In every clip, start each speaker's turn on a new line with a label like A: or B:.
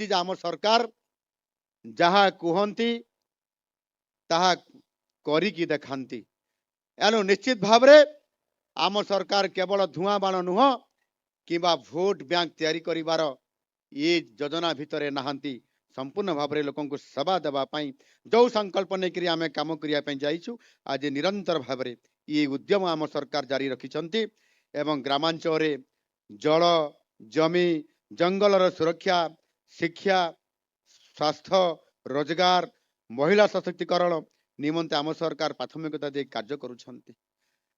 A: जे आम सरकार जहाँ कहती ताहा करिकी देखांती। एणु निश्चित भाव आम सरकार केवल धुआं बाण नुह कि भोट बैंक तैयारी करिवार ये योजना भितर नहांती संपूर्ण भाव में लोक सेवा देवाई जो संकल्प नहीं आम कम करने जाइछु आज निरंतर भाव में ये उद्यम आम सरकार जारी रखिंट एवं ग्रामांचल जल जमी जंगलर सुरक्षा शिक्षा स्वास्थ्य रोजगार महिला सशक्तिकरण निमंते आम सरकार प्राथमिकता दे कार्य करुछंती।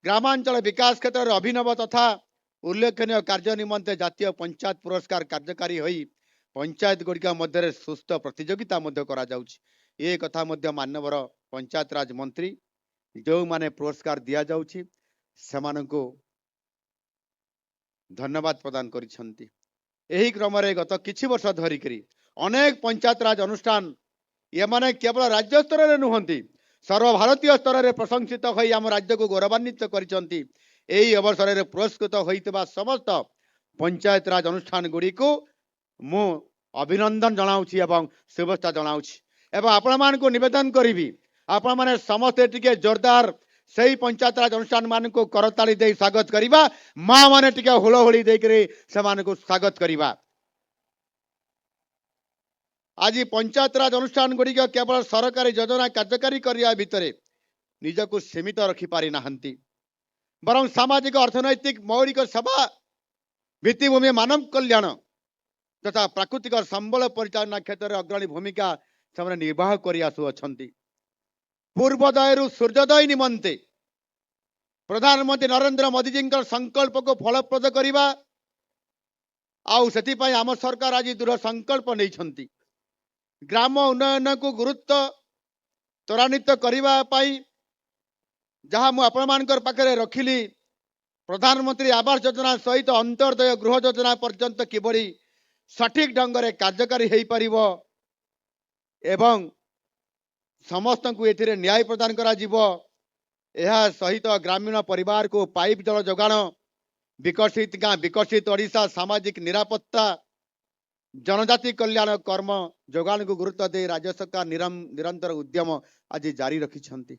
A: ग्रामांचल विकास क्षेत्र में अभिनव तथा उल्लेखनीय कार्य निमंते जातीय पंचायत पुरस्कार कार्यकारी होई पंचायत गुड़िक मध्य सुस्थ प्रतियोगिता ये कथा मानवर पंचायत राज मंत्री जो माने पुरस्कार दिया जाउछि सेमानंको धन्यवाद प्रदान करिसंती। एही क्रम रे गत किछि वर्ष धरिकरी अनेक पंचायत राज अनुष्ठान ये माने केवल राज्य स्तर में नुहंती सर्वभारतीय स्तर में प्रशंसित होई आम राज्य को गौरवान्वित करिसंती। एही अवसर में पुरस्कृत होइतबा समस्त पंचायत राज अनुष्ठान गुड़ी को मु अभिनंदन जनाउछि एवं शुभेच्छा जनाउछि एवं आपण मान को निवेदन करिवि आपण माने समस्त टिके जोरदार सही पंचायत राज अनुष्ठान मान को करताली दे स्वागत करिबा मां माने टिके हुलहुली दे करे से मान को स्वागत करिबा। आज पंचायत राज अनुष्ठान गुड़ी केवल सरकारी योजना कार्यकारी करने भितर निजक सीमित रखिपारि नाहंती बरं सामाजिक अर्थनैतिक मौलिक सेवा भित्तिभूमि मानव कल्याण तथा प्राकृतिक संबल परिचालना क्षेत्र में अग्रणी भूमिका से निर्वाह कर आसुअछंती। पूर्वोदय सूर्योदय निमंते प्रधानमंत्री नरेंद्र मोदी जी संकल्प को फलप्रद करने आउ से आम सरकार आज दृढ़ संकल्प नहीं ग्राम उन्नयन को गुरुत्व त्वरान्वित करने जहाँ मुझे पाखे रखिली प्रधानमंत्री आवास योजना सहित अंत्योदय गृह योजना पर्यंत किभली सठिक ढंग से कार्यकारी हो पारिबो एवं समस्त को एथिरे न्याय प्रदान करा जिवो यह सहित ग्रामीण परिवार को पाइप जल जोगाण विकसित गाँ विकसित ओडिशा सामाजिक निरापत्ता जनजाति कल्याण कर्म जोगाण को गुरुत्व दे राज्य सरकार निरंतर उद्यम आज जारी रखिछंती।